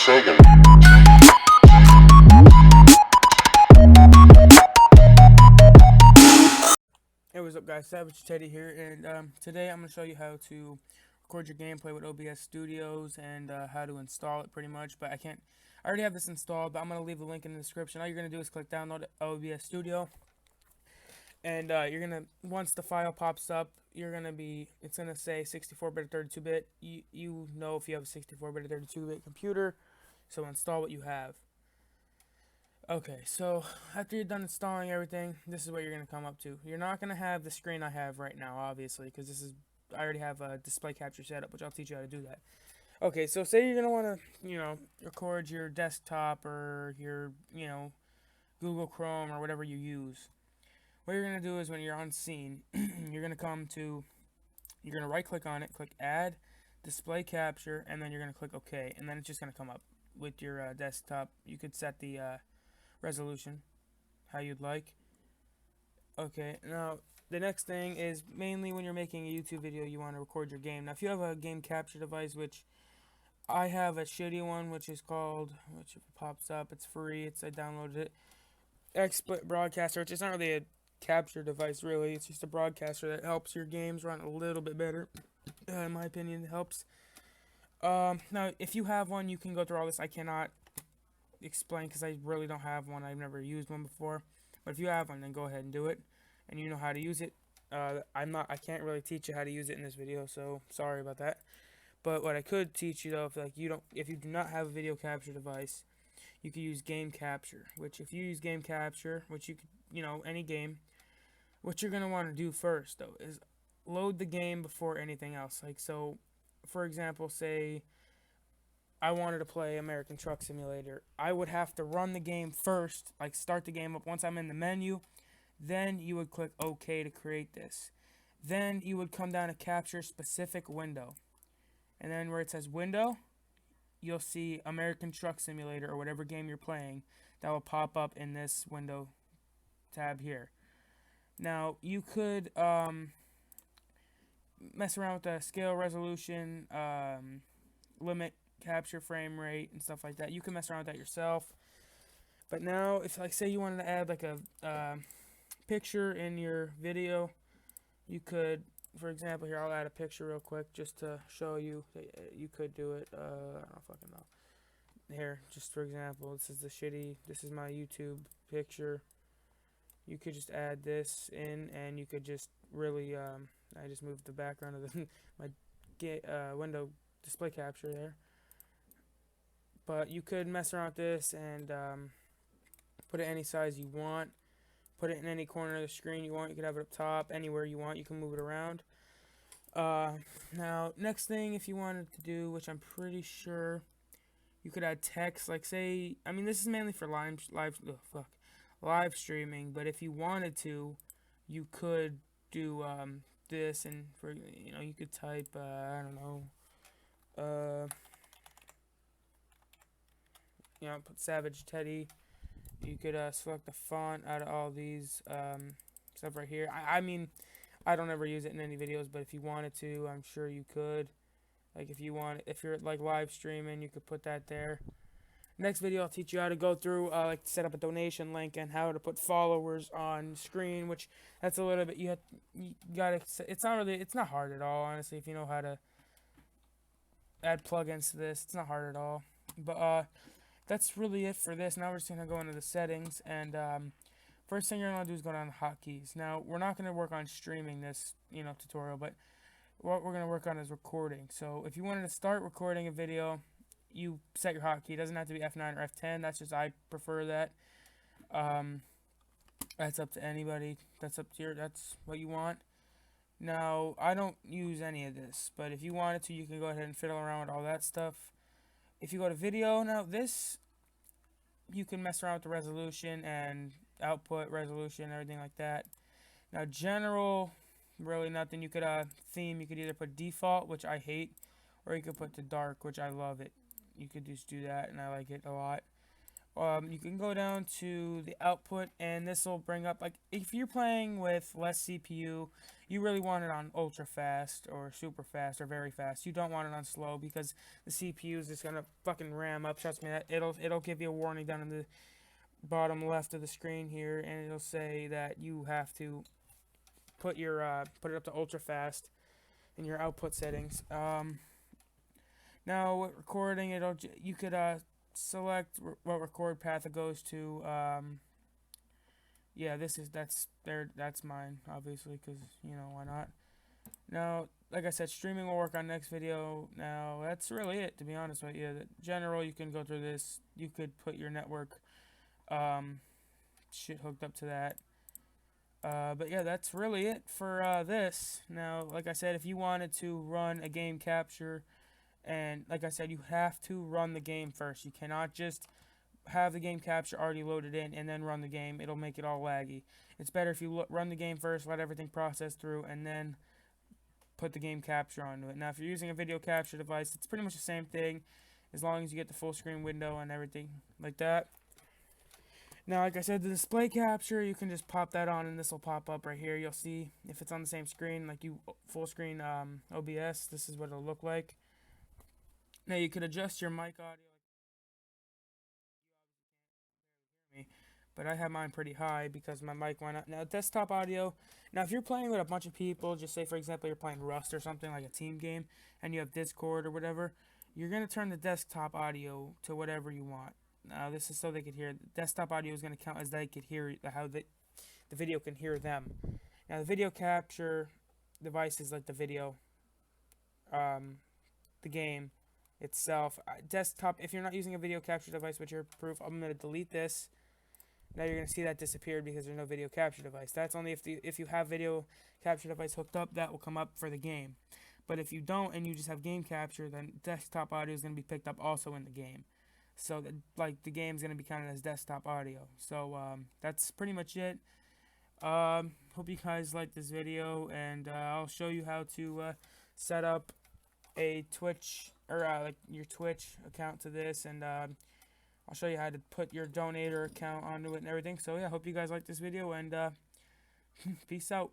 Shaken. Hey, what's up guys, Savage Teddy here, and today I'm going to show you how to record your gameplay with OBS Studios and how to install it pretty much, but I already have this installed, but I'm going to leave the link in the description. All you're going to do is click download OBS Studio, and you're going to, once the file pops up, it's going to say 64-bit or 32-bit. You know if you have a 64-bit or 32-bit computer, so install what you have. Okay, so after you're done installing everything, this is what you're going to come up to. You're not going to have the screen I have right now, obviously, because I already have a display capture setup, which I'll teach you how to do that. Okay, so say you're going to want to, record your desktop or your, Google Chrome or whatever you use. What you're going to do is when you're on scene, you're going to right click on it, click add, display capture, and then you're going to click OK, and then it's just going to come up with your desktop. You could set the resolution how you'd like. Okay, now the next thing is mainly when you're making a YouTube video, you want to record your game. Now if you have a game capture device, which I have a shitty one, which if it pops up, it's free, I downloaded it, XSplit Broadcaster, which is not really a capture device really, it's just a broadcaster that helps your games run a little bit better. In my opinion, it helps. Now if you have one, you can go through all this. I cannot explain because I really don't have one. I've never used one before, but if you have one, then go ahead and do it, and you know how to use it. I can't really teach you how to use it in this video, so sorry about that. But what I could teach you though, if you do not have a video capture device, you could use game capture. Which if you use game capture, which you could, any game, what you're gonna want to do first though is load the game before anything else. Like, so for example, say I wanted to play American Truck Simulator, I would have to run the game first, like start the game up. Once I'm in the menu, then you would click OK to create this. Then you would come down to capture specific window. And then where it says window, you'll see American Truck Simulator or whatever game you're playing. That will pop up in this window tab here. Now you could mess around with the scale, resolution, limit capture frame rate and stuff like that. You can mess around with that yourself. But now if say you wanted to add like a picture in your video, you could, for example, here I'll add a picture real quick just to show you that you could do it. I don't fucking know. Here, just for example, this is my YouTube picture. You could just add this in, and you could just really I just moved the background of my window display capture there. But you could mess around with this and put it any size you want. Put it in any corner of the screen you want. You could have it up top, anywhere you want. You can move it around. Now, next thing, if you wanted to do, which I'm pretty sure, you could add text. Like, say, this is mainly for live streaming. But if you wanted to, you could do this, and you could type I don't know. Put Savage Teddy. You could select the font out of all these stuff right here. I don't ever use it in any videos, but if you wanted to, I'm sure you could. Like if you're like live streaming, you could put that there. Next video, I'll teach you how to go through set up a donation link and how to put followers on screen, which that's a little bit you gotta. It's not hard at all, honestly. If you know how to add plugins to this, it's not hard at all. But that's really it for this. Now we're just gonna go into the settings, and first thing you're gonna do is go down to hotkeys. Now we're not gonna work on streaming this tutorial, but what we're gonna work on is recording. So if you wanted to start recording a video, you set your hotkey. It doesn't have to be F9 or F10. That's just I prefer that. That's up to anybody. That's what you want. Now I don't use any of this, but if you wanted to, you can go ahead and fiddle around with all that stuff. If you go to video, now this, you can mess around with the resolution and output resolution, everything like that. Now general, really nothing. You could theme, you could either put default, which I hate, or you could put the dark, which I love it. You could just do that, and I like it a lot. You can go down to the output, and this will bring up, like, if you're playing with less CPU, you really want it on ultra fast or super fast or very fast. You don't want it on slow, because the CPU is just gonna fucking ram up. Trust me, that it'll give you a warning down in the bottom left of the screen here, and it'll say that you have to put it up to ultra fast in your output settings. Now with recording, you could select what record path it goes to. Yeah, that's mine, obviously, because why not. Now, like I said, streaming will work on next video. Now that's really it, to be honest with you. The general, you can go through this. You could put your network shit hooked up to that. But yeah, that's really it for this. Now, like I said, if you wanted to run a game capture, and like I said, you have to run the game first. You cannot just have the game capture already loaded in and then run the game. It'll make it all laggy. It's better if you run the game first, let everything process through, and then put the game capture onto it. Now, if you're using a video capture device, it's pretty much the same thing, as long as you get the full screen window and everything like that. Now, like I said, the display capture, you can just pop that on, and this will pop up right here. You'll see if it's on the same screen, like full screen OBS. This is what it'll look like. Now, you could adjust your mic audio. Me, but I have mine pretty high because my mic went up. Now, desktop audio. Now, if you're playing with a bunch of people, just say for example you're playing Rust or something like a team game, and you have Discord or whatever, you're gonna turn the desktop audio to whatever you want. Now, this is so they could hear. Desktop audio is gonna count as they could hear how the video can hear them. Now, the video capture device is like the video, the game itself. Desktop. If you're not using a video capture device, which you're proof, I'm gonna delete this. Now you're going to see that disappeared because there's no video capture device. That's only if you have video capture device hooked up, that will come up for the game. But if you don't and you just have game capture, then desktop audio is going to be picked up also in the game. So the game is going to be counted as desktop audio. So that's pretty much it. Hope you guys like this video, and I'll show you how to set up a Twitch or like your Twitch account to this, and I'll show you how to put your donator account onto it and everything. So yeah, hope you guys like this video, and peace out.